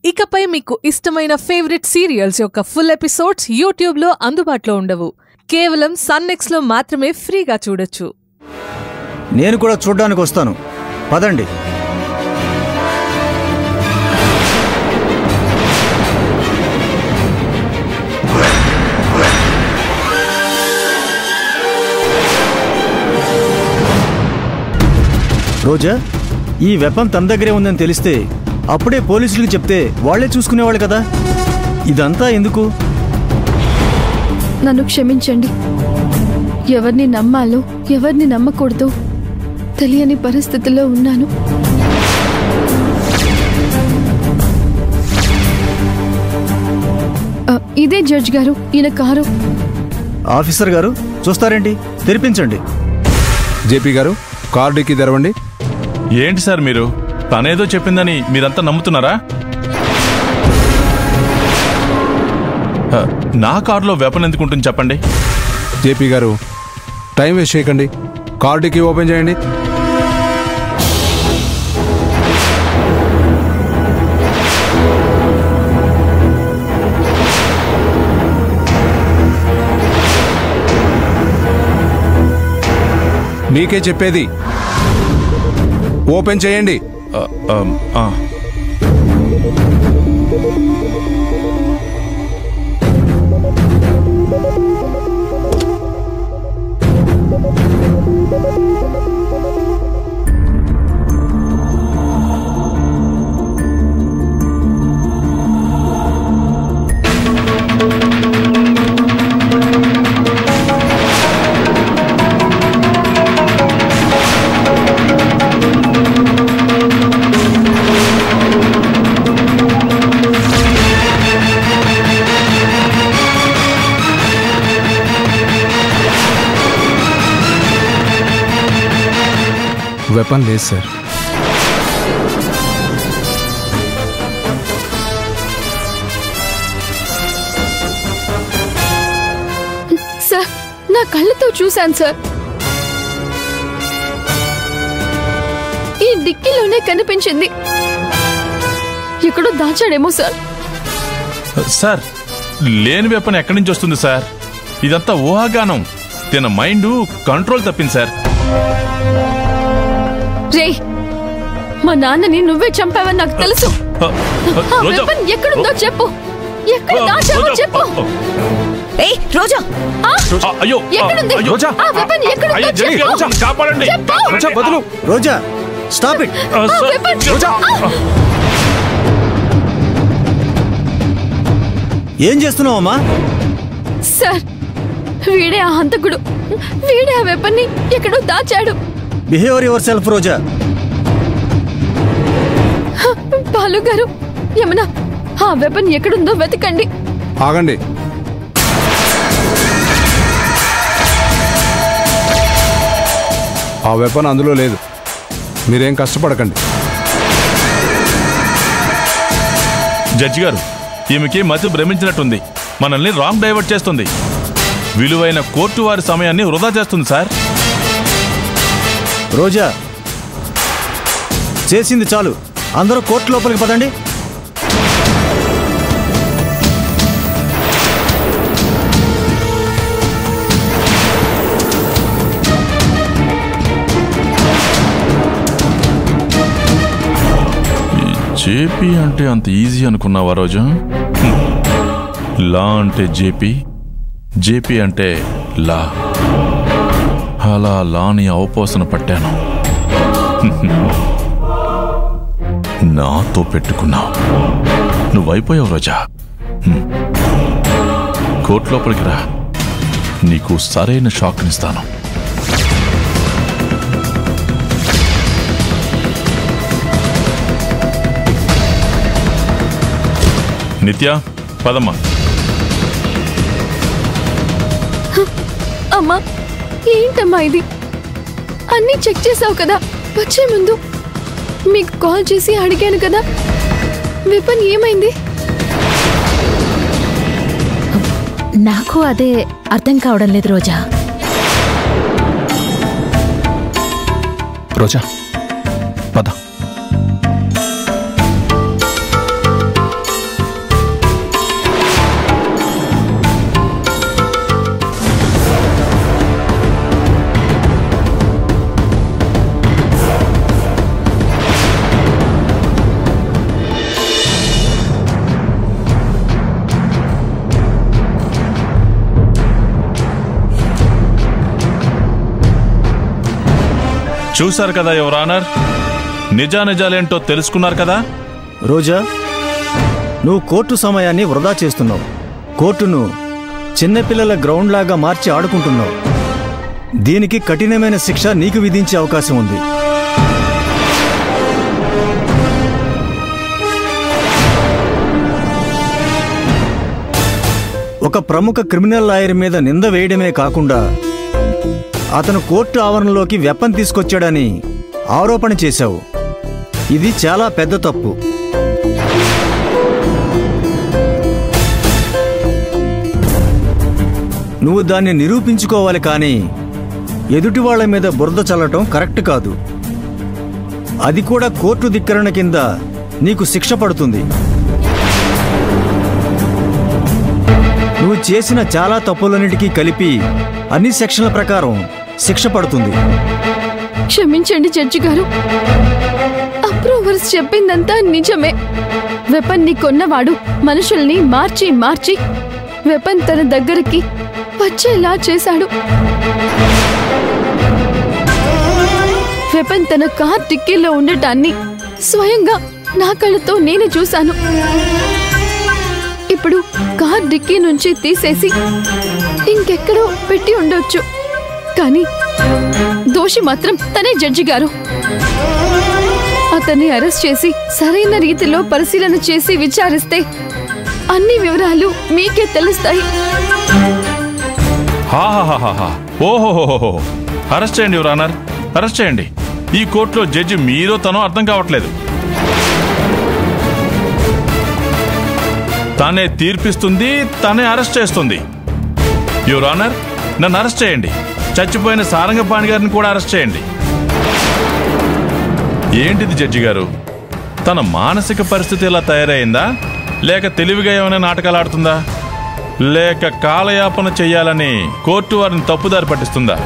ఇకపై మీకు ఇష్టమైన ఫేవరెట్ సీరియల్స్ యొక్క ఫుల్ ఎపిసోడ్స్ యూట్యూబ్లో అందుబాటులో ఉండవు. కేవలం సన్నెక్స్లో మాత్రమే ఫ్రీగా చూడొచ్చు. నేను కూడా చూడ్డానికి వస్తాను, పదండి. రోజా, ఈ వెపన్ తన దగ్గరే ఉందని తెలిస్తే అప్పుడే పోలీసులకు చెప్తే వాళ్లే చూసుకునేవాళ్ళు కదా. ఇదంతా ఎందుకు? నన్ను క్షమించండి. ఎవరిని నమ్మాలో ఎవరిని నమ్మకూడదో తెలియని పరిస్థితిలో ఉన్నాను. ఇదే జడ్జ్ గారు, ఈయన కారు. ఆఫీసర్ గారు చూస్తారేంటి? తెరిపించండి. జేపీ గారు, కార్ డిక్కీ తెరవండి. ఏంటి సార్ మీరు? తనేదో చెప్పిందని మీరంతా నమ్ముతున్నారా? నా కారులో వెపన్ ఎందుకుంటుంది చెప్పండి. జేపీ గారు, టైం వేస్ట్ చేయకండి, కార్ డిక్కీ ఓపెన్ చేయండి. మీకే చెప్పేది, ఓపెన్ చేయండి. వెపన్ లేదు సార్. సార్, నా కళ్ళతో చూశాను సార్. ఈ డిక్కీలోనే కనిపించింది. ఎక్కడో దాచాడేమో సార్. సార్, లేని వెపన్ ఎక్కడి నుంచి వస్తుంది సార్? ఇదంతా ఊహాగానం. తన మైండ్ కంట్రోల్ తప్పింది సార్. రే, మా నాన్నని నువ్వే చంపావని నాకు తెలుసు. వెపన్ ఎక్కడుందో చెప్పు. ఎక్కడ దాచావో చెప్పు. ఏయ్ రోజా, అయ్యో ఎక్కడుంది? రోజా, ఆ వెపన్ ఎక్కడుందో చెప్పు. కాపాడండి. రోజా, వదులు. రోజా, స్టాప్ ఇట్. రోజా, ఏం చేస్తున్నావమ్మా? సార్, వీడే ఆ హంతకుడు. వీడే ఆ వెపన్ని ఎక్కడో దాచాడు. బిహేవ్ యువర్ సెల్ఫ్ రోజా. బాలు గారు, యమున, ఆ వెపన్ ఎక్కడుందో వెతకండి. ఆగండి. ఆ వెపన్ అందులో లేదు. మీరేం కష్టపడకండి. జడ్జి గారు, ఈమెకి మతి భ్రమించినట్టుంది. మనల్ని రాంగ్ డైవర్ట్ చేస్తుంది. విలువైన కోర్టు వారి సమయాన్ని వృధా చేస్తుంది సార్. రోజా, చేసింది చాలు. అందరూ కోర్టు లోపలికి పదండి. జేపీ అంటే అంత ఈజీ అనుకున్నావా రోజా? లా అంటే జేపీ, జేపీ అంటే లా. అలా లాని అవపోసన పట్టాను. నాతో పెట్టుకున్నావు. నువ్వైపోయావు రోజా. కోర్టు లోపలికి రా, నీకు సరైన షాక్నిస్తాను. నిత్య, పదమ్మా. అమ్మా, ఏంటమ్మా ఇది? అన్నీ చెక్ చేసావు కదా వచ్చే ముందు? మీకు కాల్ చేసి అడిగాను కదా, వెపన్ ఏమైంది? నాకు అదే అర్థం కావడం లేదు రోజా. రోజా, పద. చూశారు కదా యువర్ ఆనర్, నిజానిజాలేంటో తెలుసుకున్నారు కదా. రోజా, నువ్వు కోర్టు సమయాన్ని వృధా చేస్తున్నావు. కోర్టును చిన్నపిల్లల గ్రౌండ్ లాగా మార్చి ఆడుకుంటున్నావు. దీనికి కఠినమైన శిక్ష నీకు విధించే అవకాశం ఉంది. ఒక ప్రముఖ క్రిమినల్ లాయర్ మీద నింద వేయడమే కాకుండా అతను కోర్టు ఆవరణలోకి వెపన్ తీసుకొచ్చాడని ఆరోపణ చేశావు. ఇది చాలా పెద్ద తప్పు. నువ్వు దాన్ని నిరూపించుకోవాలి, కానీ ఎదుటి వాళ్ల మీద బురద చల్లటం కరెక్ట్ కాదు. అది కూడా కోర్టు ధిక్కరణ కింద నీకు శిక్ష పడుతుంది. నువ్వు చేసిన చాలా తప్పులన్నిటికీ కలిపి అన్ని సెక్షన్ల ప్రకారం శిక్ష పడుతుంది. క్షమించండి జడ్జి గారు, అప్రూవర్స్ చెప్పిందంతా నిజమే. వెపన్ ని కొన్నవాడు మనుషుల్ని మార్చి మార్చి వెపన్ తన దగ్గరికి వచ్చేలా చేశాడు. వెపన్ తన కార్ డిక్కీలో ఉండటాన్ని స్వయంగా నా కళ్ళతో నేను చూశాను. ఇప్పుడు కార్ డిక్కీ నుంచి తీసేసి ఇంకెక్కడో పెట్టి ఉండొచ్చు, కానీ దోషి మాత్రం తనే జడ్జి గారు. అతన్ని అరెస్ట్ చేసి సరైన రీతిలో పరిశీలన చేసి విచారిస్తే అన్ని వివరాలు మీకే తెలుస్తాయి. ఓహోహోహో, అరెస్ట్ చేయండి యువర్ ఆనర్, అరెస్ట్ చేయండి. ఈ కోర్టులో జడ్జి మీరో తనో అర్థం కావట్లేదు. తనే తీర్పిస్తుంది, తనే అరెస్ట్ చేస్తుంది. యువర్ ఆనర్, నన్ను అరెస్ట్ చేయండి. చచ్చిపోయిన సారంగపాణి గారిని కూడా అరెస్ట్ చేయండి. ఏంటిది జడ్జి గారు, తన మానసిక పరిస్థితి ఇలా తయారైందా, లేక తెలివిగా ఏమైనా నాటకాలు ఆడుతుందా, లేక కాలయాపన చెయ్యాలని కోర్టు వారిని తప్పుదారి పట్టిస్తుందా?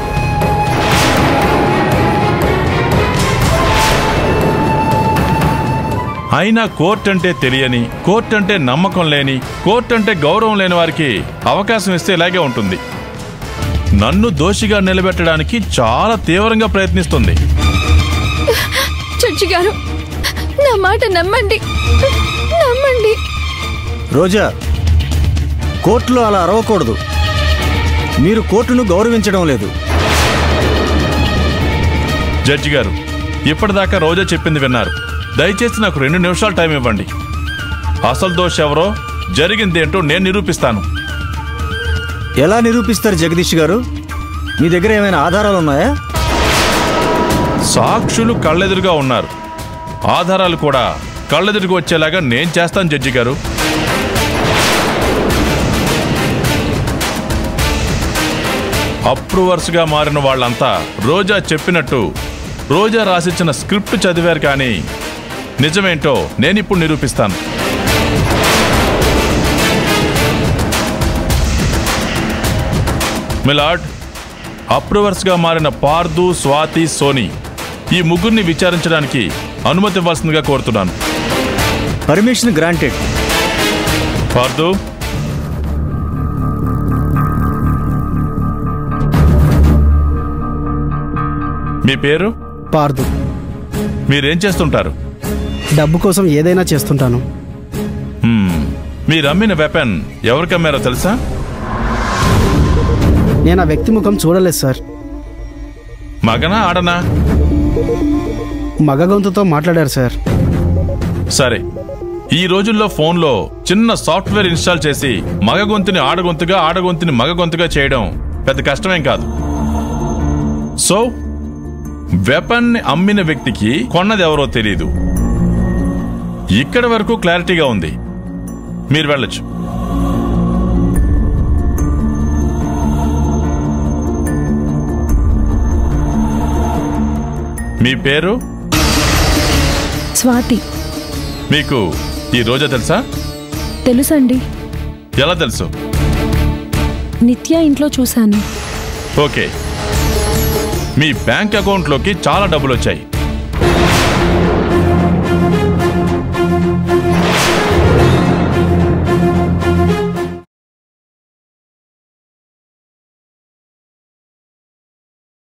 అయినా కోర్టు అంటే తెలియని, కోర్టు అంటే నమ్మకం లేని, కోర్టు అంటే గౌరవం లేని వారికి అవకాశం ఇస్తే ఇలాగే ఉంటుంది. నన్ను దోషిగా నిలబెట్టడానికి చాలా తీవ్రంగా ప్రయత్నిస్తుంది. జడ్జి గారు, నా మాట నమ్మండి, నమ్మండి. రోజా, కోర్టులో అలా అరవకూడదు. మీరు కోర్టును గౌరవించడం లేదు. జడ్జి గారు, ఇప్పటిదాకా రోజా చెప్పింది విన్నారు. దయచేసి నాకు 2 నిమిషాలు టైం ఇవ్వండి. అసలు దోష ఎవరో, జరిగిందేంటో నేను నిరూపిస్తాను. ఎలా నిరూపిస్తారు జగదీష్ గారు? మీ దగ్గర ఏమైనా ఆధారాలు ఉన్నాయా? సాక్షులు కళ్ళెదురుగా ఉన్నారు, ఆధారాలు కూడా కళ్ళెదురుగా వచ్చేలాగా నేను చేస్తాను జడ్జి గారు. అప్రూవర్స్గా మారిన వాళ్ళంతా రోజా చెప్పినట్టు రోజా రాసిచ్చిన స్క్రిప్ట్ చదివారు, కానీ నిజమేంటో నేనిప్పుడు నిరూపిస్తాను. మిలాడ్, అప్రూవర్స్గా మారిన పార్దు, స్వాతి, సోని ఈ ముగ్గురిని విచారించడానికి అనుమతి ఇవ్వాల్సిందిగా కోరుతున్నాను. Permission granted. పార్దు, మీ పేరు? పార్దు. మీరేం చేస్తుంటారు? డబ్బు కోసం ఏదైనా చేస్తుంటాను. మీరు అమ్మిన వెపన్ ఎవరికి అమ్మారో తెలుసా? నేను ఆ వ్యక్తి ముఖం చూడలేదు సార్. మగనా ఆడనా? మగ గొంతుతో మాట్లాడారు సార్. సరే, ఈ రోజుల్లో ఫోన్లో చిన్న సాఫ్ట్వేర్ ఇన్స్టాల్ చేసి మగ గొంతుని ఆడగొంతుగా, ఆడగొంతుని మగ గొంతుగా చేయడం పెద్ద కష్టమేం కాదు. సో వెపన్ ని అమ్మిన వ్యక్తికి కొన్నది ఎవరో తెలీదు. ఇక్కడి వరకు క్లారిటీగా ఉంది, మీరు వెళ్ళొచ్చు. మీ పేరు? స్వాతి. మీకు ఈ రోజా తెలుసా? తెలుసండి. ఎలా తెలుసు? నిత్య ఇంట్లో చూశాను. ఓకే, మీ బ్యాంక్ అకౌంట్లోకి చాలా డబ్బులు వచ్చాయి.